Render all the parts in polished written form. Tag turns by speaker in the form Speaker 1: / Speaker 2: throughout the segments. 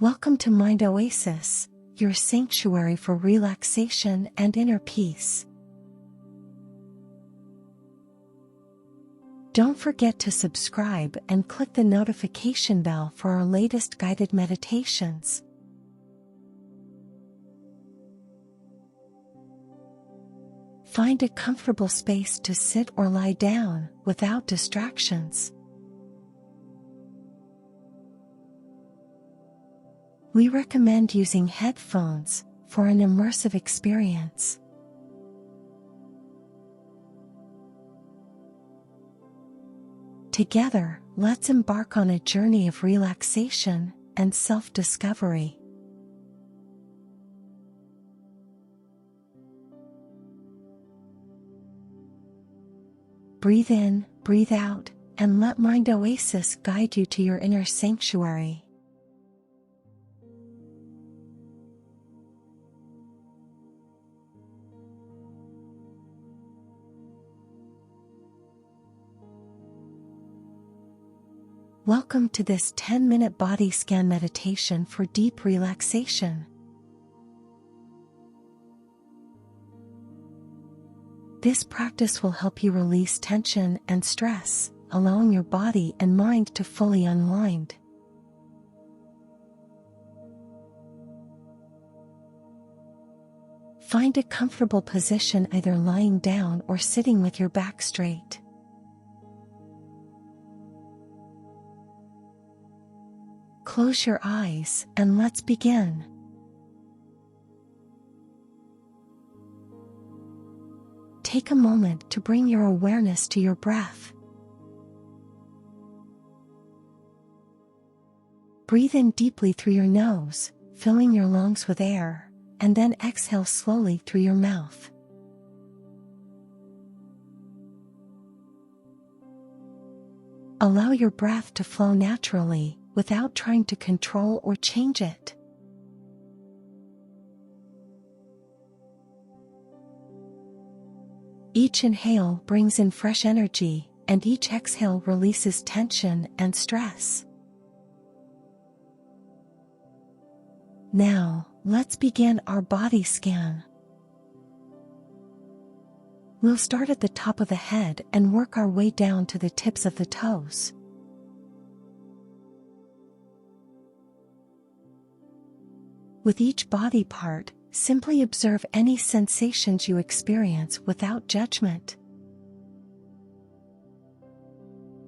Speaker 1: Welcome to Mind Oasis, your sanctuary for relaxation and inner peace. Don't forget to subscribe and click the notification bell for our latest guided meditations. Find a comfortable space to sit or lie down without distractions. We recommend using headphones for an immersive experience. Together, let's embark on a journey of relaxation and self-discovery. Breathe in, breathe out, and let Mind Oasis guide you to your inner sanctuary. Welcome to this 10-minute body scan meditation for deep relaxation. This practice will help you release tension and stress, allowing your body and mind to fully unwind. Find a comfortable position, either lying down or sitting with your back straight. Close your eyes and let's begin. Take a moment to bring your awareness to your breath. Breathe in deeply through your nose, filling your lungs with air, and then exhale slowly through your mouth. Allow your breath to flow naturally, without trying to control or change it. Each inhale brings in fresh energy, and each exhale releases tension and stress. Now, let's begin our body scan. We'll start at the top of the head and work our way down to the tips of the toes. With each body part, simply observe any sensations you experience without judgment.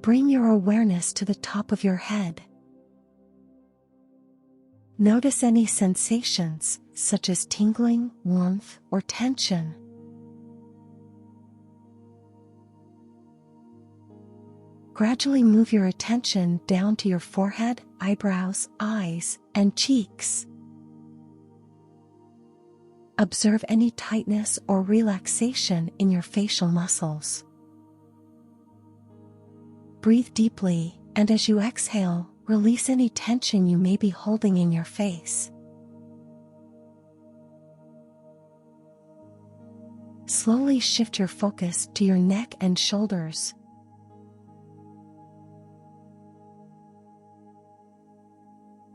Speaker 1: Bring your awareness to the top of your head. Notice any sensations, such as tingling, warmth, or tension. Gradually move your attention down to your forehead, eyebrows, eyes, and cheeks. Observe any tightness or relaxation in your facial muscles. Breathe deeply, and as you exhale, release any tension you may be holding in your face. Slowly shift your focus to your neck and shoulders.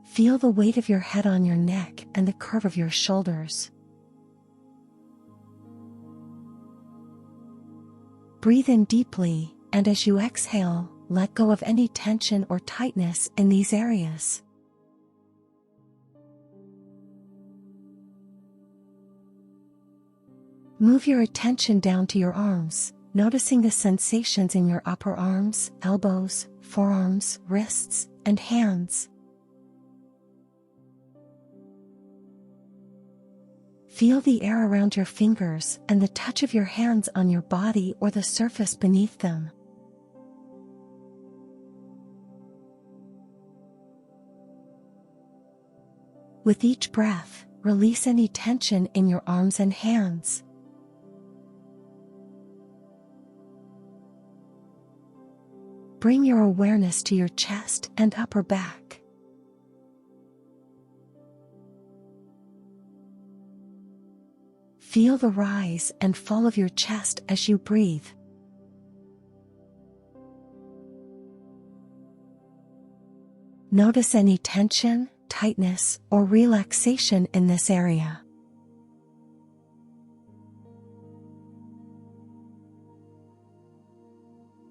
Speaker 1: Feel the weight of your head on your neck and the curve of your shoulders. Breathe in deeply, and as you exhale, let go of any tension or tightness in these areas. Move your attention down to your arms, noticing the sensations in your upper arms, elbows, forearms, wrists, and hands. Feel the air around your fingers and the touch of your hands on your body or the surface beneath them. With each breath, release any tension in your arms and hands. Bring your awareness to your chest and upper back. Feel the rise and fall of your chest as you breathe. Notice any tension, tightness or relaxation in this area.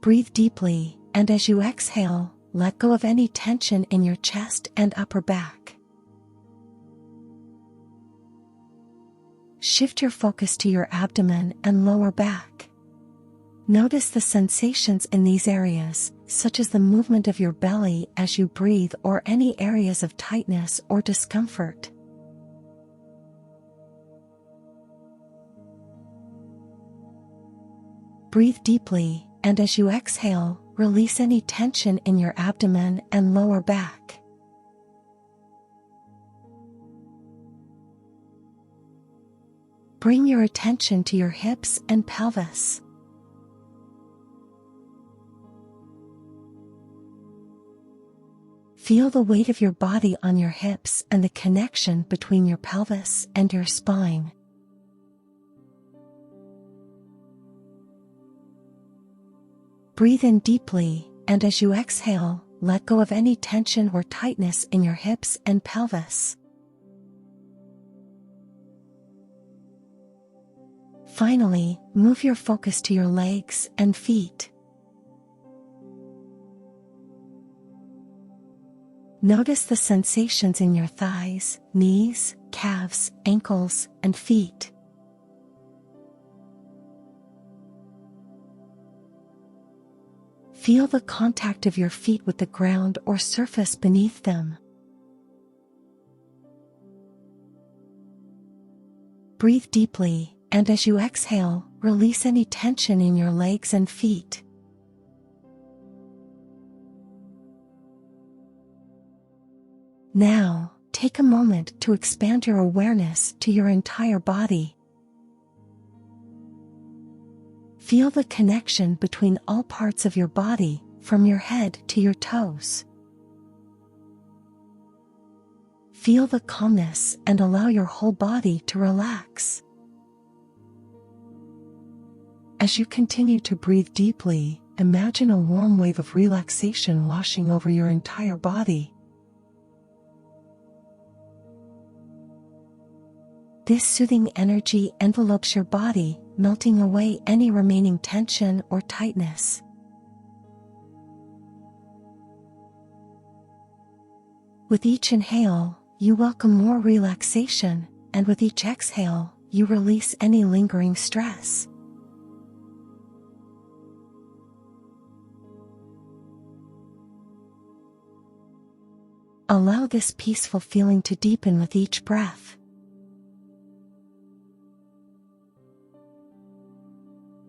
Speaker 1: Breathe deeply, and as you exhale, let go of any tension in your chest and upper back. Shift your focus to your abdomen and lower back. Notice the sensations in these areas, such as the movement of your belly as you breathe or any areas of tightness or discomfort. Breathe deeply, and as you exhale, release any tension in your abdomen and lower back. Bring your attention to your hips and pelvis. Feel the weight of your body on your hips and the connection between your pelvis and your spine. Breathe in deeply, and as you exhale, let go of any tension or tightness in your hips and pelvis. Finally, move your focus to your legs and feet. Notice the sensations in your thighs, knees, calves, ankles, and feet. Feel the contact of your feet with the ground or surface beneath them. Breathe deeply, and as you exhale, release any tension in your legs and feet. Now, take a moment to expand your awareness to your entire body. Feel the connection between all parts of your body, from your head to your toes. Feel the calmness and allow your whole body to relax. As you continue to breathe deeply, imagine a warm wave of relaxation washing over your entire body. This soothing energy envelopes your body, melting away any remaining tension or tightness. With each inhale, you welcome more relaxation, and with each exhale, you release any lingering stress. Allow this peaceful feeling to deepen with each breath.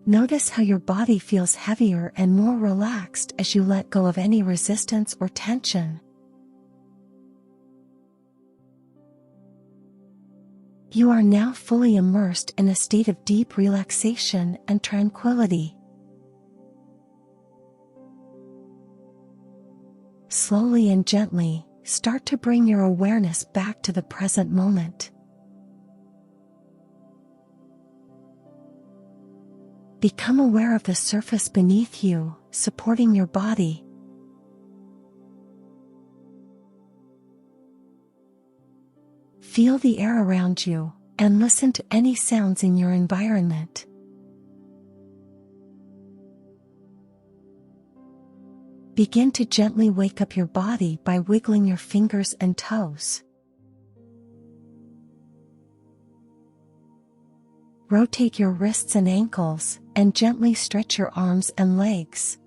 Speaker 1: Notice how your body feels heavier and more relaxed as you let go of any resistance or tension. You are now fully immersed in a state of deep relaxation and tranquility. Slowly and gently, start to bring your awareness back to the present moment. Become aware of the surface beneath you, supporting your body. Feel the air around you, and listen to any sounds in your environment. Begin to gently wake up your body by wiggling your fingers and toes. Rotate your wrists and ankles, and gently stretch your arms and legs.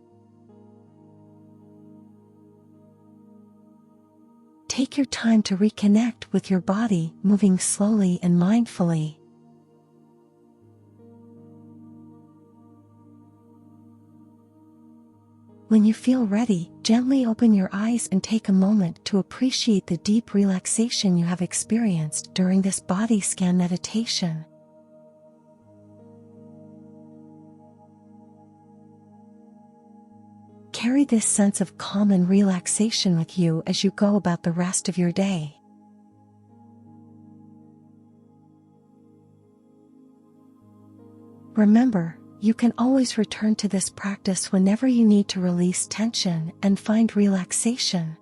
Speaker 1: Take your time to reconnect with your body, moving slowly and mindfully. When you feel ready, gently open your eyes and take a moment to appreciate the deep relaxation you have experienced during this body scan meditation. Carry this sense of calm and relaxation with you as you go about the rest of your day. Remember, you can always return to this practice whenever you need to release tension and find relaxation.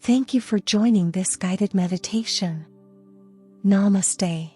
Speaker 1: Thank you for joining this guided meditation. Namaste.